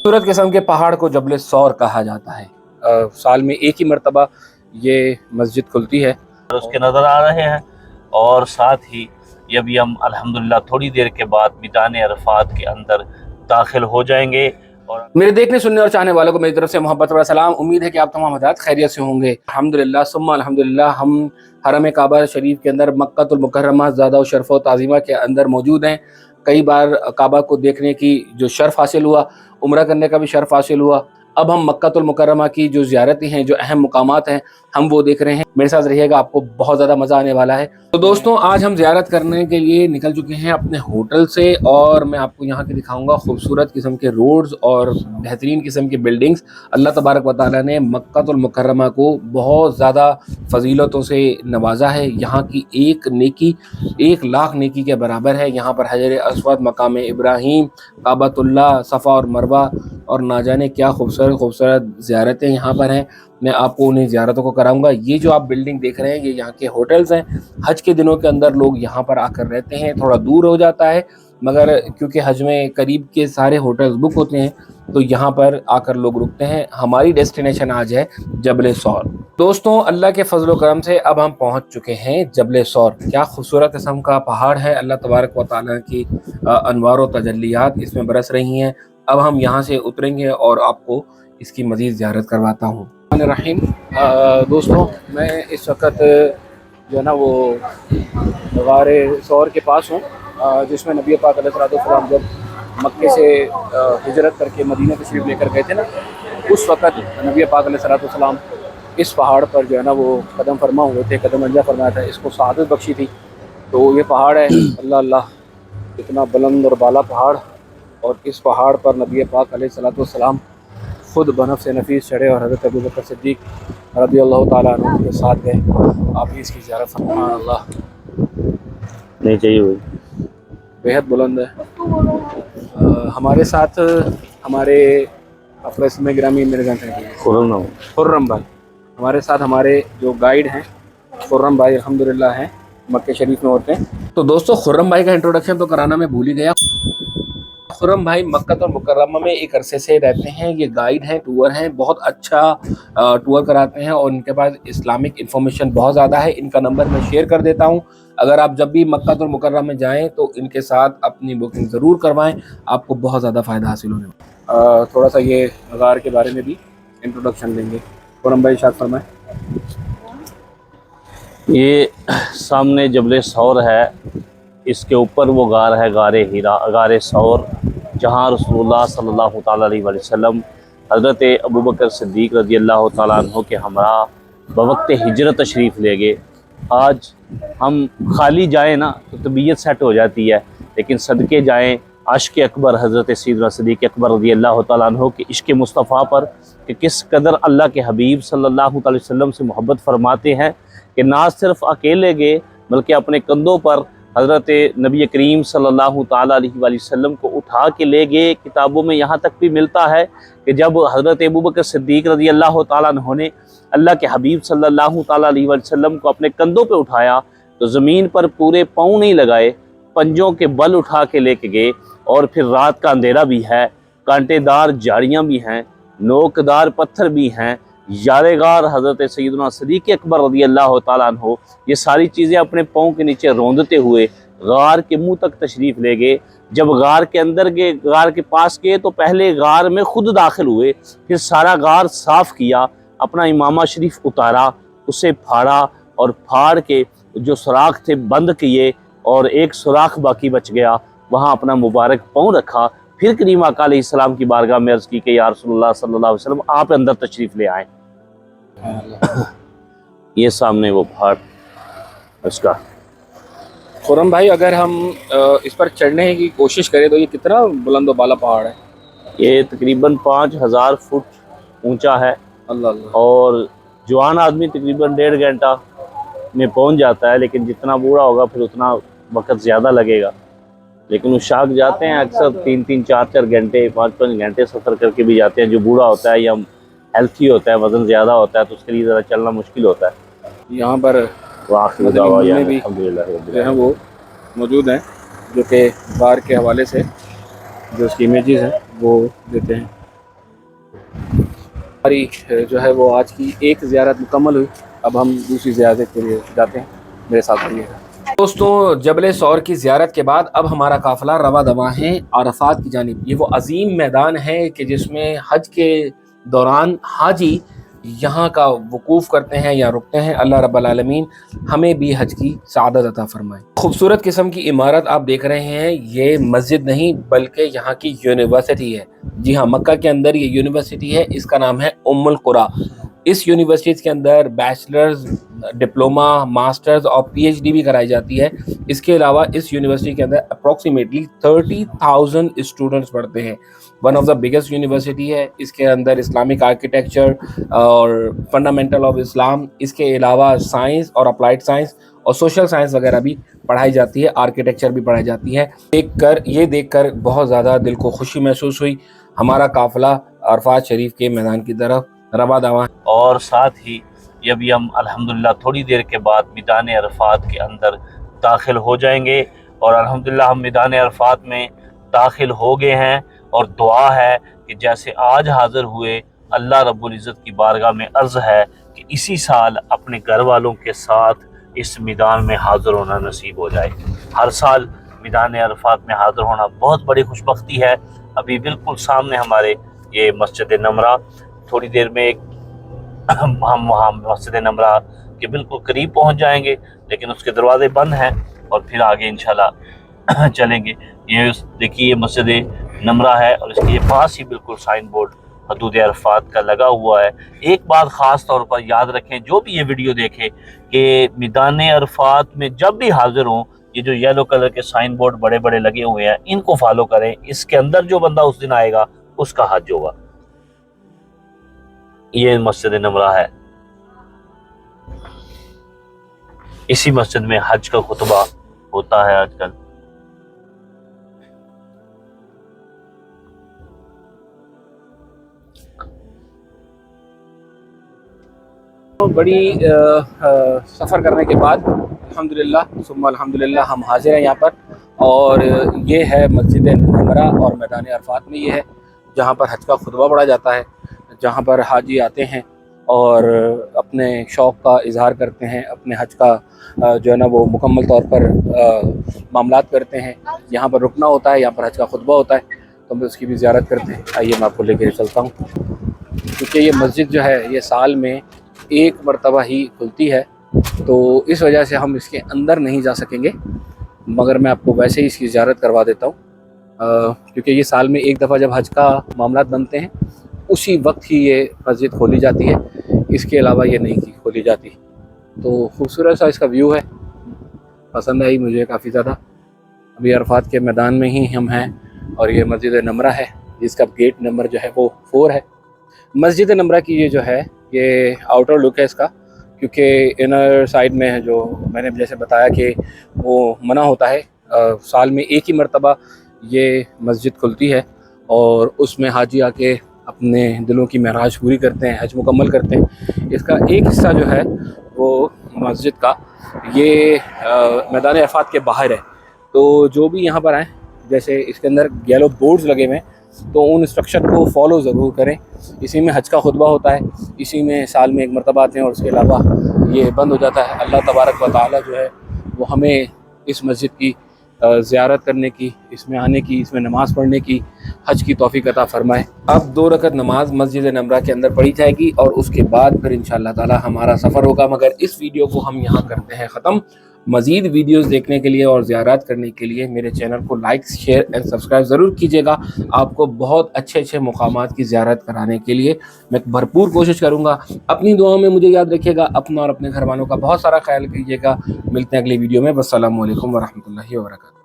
खूबसूरत किस्म के पहाड़ को जबल सौर कहा जाता है। साल में एक ही मरतबा ये मस्जिद खुलती है। उसके नज़र आ रहे हैं और साथ ही ये भी हम अल्हम्दुलिल्लाह थोड़ी देर के बाद मैदान अरफात के अंदर दाखिल हो जाएंगे। और मेरे देखने सुनने और चाहने वालों को मेरी तरफ से मोहब्बत व सलाम। उम्मीद है कि आप तमाम हज़रात खैरियत से होंगे। अल्हम्दुलिल्लाह सुम्मा अल्हम्दुलिल्लाह हम हरम काबा शरीफ के अंदर मक्कातुल मुकर्रमा ज़ादा शरफ़ व ताज़ीमा के अंदर मौजूद हैं। कई बार काबा को देखने की जो शर्फ़ हासिल हुआ, उम्रा करने का भी शर्फ़ हासिल हुआ। अब हम मक्कातुल मुकर्रमा की जो ज़ियारतें हैं, जो अहम मुकामात हैं, हम वो देख रहे हैं। मेरे साथ रहिएगा, आपको बहुत ज़्यादा मज़ा आने वाला है। तो दोस्तों, आज हम ज़ियारत करने के लिए निकल चुके हैं अपने होटल से और मैं आपको यहाँ के दिखाऊंगा खूबसूरत किस्म के रोड्स और बेहतरीन किस्म की बिल्डिंग्स। अल्लाह तबारक व तआला ने मक्कातुल मुकर्रमा को बहुत ज़्यादा फजीलतों से नवाजा है। यहाँ की एक नेकी 1,00,000 नेकी के बराबर है। यहाँ पर हजर अस्वद, मकाम इब्राहीम, काबतुल्लाह, सफ़ा और मरवा और ना जाने क्या खूबसूरत ज़ियारतें यहाँ पर हैं। मैं आपको उन्हीं ज़ियारतों को कराऊंगा। ये जो आप बिल्डिंग देख रहे हैं, ये यहाँ के होटल्स हैं। हज के दिनों के अंदर लोग यहाँ पर आकर रहते हैं। थोड़ा दूर हो जाता है, मगर क्योंकि हज में करीब के सारे होटल्स बुक होते हैं, तो यहाँ पर आकर लोग रुकते हैं। हमारी डेस्टिनेशन आज है जबल सौर। दोस्तों, अल्लाह के फजल व करम से अब हम पहुँच चुके हैं जबल सौर। क्या खूबसूरत किस्म का पहाड़ है। अल्लाह तबारक व तआला की अनवार व तजल्लियात इसमें बरस रही हैं। अब हम यहाँ से उतरेंगे और आपको इसकी मज़ीद ज़ियारत करवाता हूँ। रहीम दोस्तों, मैं इस वक्त जो है ना वो गारे सौर के पास हूँ, जिसमें नबी पाक अलैहिस्सलाम जब मक्के से हिजरत करके मदीना तशरीफ़ लेकर गए थे ना, उस वक़्त नबी पाक अलैहिस्सलाम इस पहाड़ पर जो है ना वो कदम फरमा हुए थे, कदम अंजा फरमाया था, इसको सआदत बख्शी थी। तो ये पहाड़ है, अल्लाह अल्लाह, इतना बुलंद और बाला पहाड़, और इस पहाड़ पर नबी पाक अलैहिस्सलाम खुद बनफ से नफीस चढ़े और हज़रत अबू बकर सिद्दीक़ रज़ियल्लाहु ताला अन्हु के साथ गए। आप भी इसकी ज़ियारत फरमाएं। अल्लाह नहीं चाहिए हुई बेहद बुलंद है। हमारे साथ हमारे अफरस में ग्रामी मेरे खुर्रम भाई हमारे साथ, हमारे जो गाइड हैं खुर्रम भाई अल्हम्दुलिल्लाह हैं, मक्के शरीफ में होते हैं। तो दोस्तों, खुर्रम भाई का इंट्रोडक्शन तो कराना मैं भूल ही गया। खुर्रम भाई मक्कातुल मुकर्रमा में एक अरसे से रहते हैं। ये गाइड हैं, टूर हैं, बहुत अच्छा टूर कराते हैं और इनके पास इस्लामिक इन्फॉर्मेशन बहुत ज़्यादा है। इनका नंबर मैं शेयर कर देता हूँ। अगर आप जब भी मक्कातुल मुकर्रमा में जाएं तो इनके साथ अपनी बुकिंग ज़रूर करवाएं, आपको बहुत ज़्यादा फ़ायदा हासिल होने वाला। थोड़ा सा ये गार के बारे में भी इंट्रोडक्शन लेंगे। खुर्रम भाई इरशाद फरमाएं। ये सामने जबल सौर है, इसके ऊपर वो गार है, गारे हीरा, गारे सौर, जहाँ रसूलुल्लाह सल्लल्लाहु ताला अलैहि वसल्लम हज़रत अबू बकर सिद्दीक़ रज़ियल्लाहु ताला अन्हु के हमरा बवक्त हिजरत तशरीफ़ ले गए। आज हम खाली जाएँ ना तो तबीयत सेट हो जाती है, लेकिन सदके जाएँ आशिक़ अकबर हज़रत सैयदना सिद्दीक़ अकबर रज़ियल्लाहु ताला अन्हु के इश्क़ मुस्तफ़ा पर कि किस कदर अल्लाह के हबीब सल्लल्लाहु अलैहि वसल्लम से मोहब्बत फरमाते हैं कि ना सिर्फ अकेले गए बल्कि अपने कंधों पर हज़रत नबी करीम सल्लल्लाहु ताला अलैहि वसल्लम को उठा के ले गए। किताबों में यहाँ तक भी मिलता है कि जब हज़रत अबू बकर सिद्दीक़ रज़ियल्लाहु ताला अन्हु ने अल्लाह के हबीब सल्लल्लाहु ताला अलैहि वसल्लम को अपने कंधों पे उठाया तो ज़मीन पर पूरे पाँव नहीं लगाए, पंजों के बल उठा के लेके गए। और फिर रात का अंधेरा भी है, कांटेदार झाड़ियाँ भी हैं, नोकदार पत्थर भी हैं, यारेगार हज़रत सैयदना सिद्दीक़ अकबर रज़ियल्लाहु ताला अन्हु ये सारी चीज़ें अपने पाँव के नीचे रौंदते हुए गार के मुंह तक तशरीफ़ ले गए। जब गार के अंदर गए, गार के पास गए, तो पहले गार में खुद दाखिल हुए, फिर सारा गार साफ़ किया, अपना इमामा शरीफ उतारा, उसे फाड़ा और फाड़ के जो सुराख थे बंद किए और एक सुराख बाकी बच गया, वहाँ अपना मुबारक पाँव रखा। फिर करीम आका अलैहिस्सलाम की बारगाह में अर्ज़ की कि या रसूलुल्लाह सल्लल्लाहु अलैहि वसल्लम आप अंदर तशरीफ़ ले आएँ। ये सामने वो पहाड़ उसका। खुर्रम भाई, अगर हम इस पर चढ़ने की कोशिश करें तो ये कितना बुलंद बाला पहाड़ है? ये तकरीबन 5000 फुट ऊंचा है। अल्लाह अल्लाह। और जवान आदमी तकरीबन 1.5 घंटा में पहुंच जाता है, लेकिन जितना बूढ़ा होगा फिर उतना वक्त ज़्यादा लगेगा। लेकिन उशाक जाते हैं अक्सर 3-3, 4-4 घंटे, 5-5 घंटे सफ़र करके भी जाते हैं। जो बूढ़ा होता है या हेल्थी होता है, वज़न ज़्यादा होता है, तो उसके लिए ज़रा चलना मुश्किल होता है। यहाँ पर भी जो है वो मौजूद हैं, जो कि गार के हवाले से जो उसकी इमेजेस हैं वो देते हैं। ہماری جو ہے وہ آج کی ایک زیارت مکمل ہوئی. اب ہم دوسری زیارت کے لیے جاتے ہیں. میرے ساتھ رہیے گا. دوستوں جبل ثور کی زیارت کے بعد اب ہمارا قافلہ رواں دواں ہے عرفات کی جانب. یہ وہ عظیم میدان ہے کہ جس میں حج کے دوران حاجی یہاں کا وقوف کرتے ہیں یا رکتے ہیں. اللہ رب العالمین ہمیں بھی حج کی سعادت عطا فرمائے. خوبصورت قسم کی عمارت آپ دیکھ رہے ہیں، یہ مسجد نہیں بلکہ یہاں کی یونیورسٹی ہے. جی ہاں، مکہ کے اندر یہ یونیورسٹی ہے. اس کا نام ہے ام القریٰ. اس یونیورسٹی کے اندر بیچلرز، ڈپلوما، ماسٹرز اور پی ایچ ڈی بھی کرائی جاتی ہے. اس کے علاوہ اس یونیورسٹی کے اندر اپروکسیمیٹلی 30,000 اسٹوڈنٹس پڑھتے ہیں. One of the biggest university ہے. اس کے اندر اسلامک آرکیٹیکچر اور فنڈامنٹل آف اسلام، اس کے علاوہ سائنس اور اپلائیڈ سائنس اور سوشل سائنس وغیرہ بھی پڑھائی جاتی ہے. آرکیٹیکچر بھی پڑھائی جاتی ہے. دیکھ کر بہت زیادہ دل کو خوشی محسوس ہوئی. ہمارا قافلہ عرفات شریف کے میدان کی طرف رواں دواں. اور ساتھ ہی یہ بھی ہم الحمدللہ تھوڑی دیر کے بعد میدان عرفات کے اندر داخل ہو جائیں گے. اور الحمدللہ ہم میدان عرفات میں داخل ہو گئے ہیں. اور دعا ہے کہ جیسے آج حاضر ہوئے، اللہ رب العزت کی بارگاہ میں عرض ہے کہ اسی سال اپنے گھر والوں کے ساتھ اس میدان میں حاضر ہونا نصیب ہو جائے. ہر سال میدان عرفات میں حاضر ہونا بہت بڑی خوش بختی ہے. ابھی بالکل سامنے ہمارے یہ مسجد نمرہ، تھوڑی دیر میں ہم وہاں مسجد نمرہ کے بالکل قریب پہنچ جائیں گے، لیکن اس کے دروازے بند ہیں اور پھر آگے انشاءاللہ چلیں گے. یہ دیکھیے یہ مسجد نمرہ ہے اور اس کے یہ پاس ہی بالکل سائن بورڈ حدود عرفات کا لگا ہوا ہے. ایک بات خاص طور پر یاد رکھیں، جو بھی یہ ویڈیو دیکھے، کہ میدان عرفات میں جب بھی حاضر ہوں، یہ جو یلو کلر کے سائن بورڈ بڑے بڑے لگے ہوئے ہیں ان کو فالو کریں. اس کے اندر جو بندہ اس دن آئے گا اس کا حج ہوگا. یہ مسجد نمرہ ہے. اسی مسجد میں حج کا خطبہ ہوتا ہے آج کل. بڑی سفر کرنے کے بعد الحمدللہ ثم الحمدللہ ہم حاضر ہیں یہاں پر. اور یہ ہے مسجد نمرہ اور میدان عرفات میں یہ ہے جہاں پر حج کا خطبہ پڑھا جاتا ہے، جہاں پر حاجی آتے ہیں اور اپنے شوق کا اظہار کرتے ہیں، اپنے حج کا جو ہے نا وہ مکمل طور پر معاملات کرتے ہیں. یہاں پر رکنا ہوتا ہے، یہاں پر حج کا خطبہ ہوتا ہے، تو ہم اس کی بھی زیارت کرتے ہیں. آئیے میں آپ کو لے کے چلتا ہوں، کیونکہ یہ مسجد جو ہے یہ سال میں ایک مرتبہ ہی کھلتی ہے، تو اس وجہ سے ہم اس کے اندر نہیں جا سکیں گے. مگر میں آپ کو ویسے ہی اس کی زیارت کروا دیتا ہوں، کیونکہ یہ سال میں ایک دفعہ جب حج کا معاملات بنتے ہیں اسی وقت ہی یہ مسجد کھولی جاتی ہے، اس کے علاوہ یہ نہیں کھولی جاتی. تو خوبصورت سا اس کا ویو ہے، پسند آئی مجھے کافی زیادہ. ابھی عرفات کے میدان میں ہی ہم ہیں اور یہ مسجد نمرہ ہے جس کا گیٹ نمبر جو ہے وہ 4 ہے. مسجد نمرہ کی یہ جو ہے یہ آؤٹر لک ہے اس کا، کیونکہ انر سائڈ میں جو میں نے جیسے بتایا کہ وہ منع ہوتا ہے. سال میں ایک ہی مرتبہ یہ مسجد کھلتی ہے اور اس میں حاجی آ کے اپنے دلوں کی معراج پوری کرتے ہیں، حج مکمل کرتے ہیں. اس کا ایک حصہ جو ہے وہ مسجد کا یہ میدان عرفات کے باہر ہے. تو جو بھی یہاں پر آئیں، جیسے اس کے اندر یلو بورڈز لگے ہوئے ہیں، تو ان انسٹرکشن کو فالو ضرور کریں. اسی میں حج کا خطبہ ہوتا ہے، اسی میں سال میں ایک مرتبہ آتے ہیں اور اس کے علاوہ یہ بند ہو جاتا ہے. اللہ تبارک و تعالی جو ہے وہ ہمیں اس مسجد کی زیارت کرنے کی، اس میں آنے کی، اس میں نماز پڑھنے کی، حج کی توفیق عطا فرمائے. اب 2 رکعت نماز مسجد نمرہ کے اندر پڑھی جائے گی اور اس کے بعد پھر انشاءاللہ تعالی ہمارا سفر ہوگا. مگر اس ویڈیو کو ہم یہاں کرتے ہیں ختم. مزید ویڈیوز دیکھنے کے لیے اور زیارات کرنے کے لیے میرے چینل کو لائک، شیئر اینڈ سبسکرائب ضرور کیجیے گا. آپ کو بہت اچھے مقامات کی زیارت کرانے کے لیے میں بھرپور کوشش کروں گا. اپنی دعاؤں میں مجھے یاد رکھیے گا. اپنا اور اپنے گھر والوں کا بہت سارا خیال کیجیے گا. ملتے ہیں اگلی ویڈیو میں. والسلام علیکم ورحمۃ اللہ وبرکاتہ.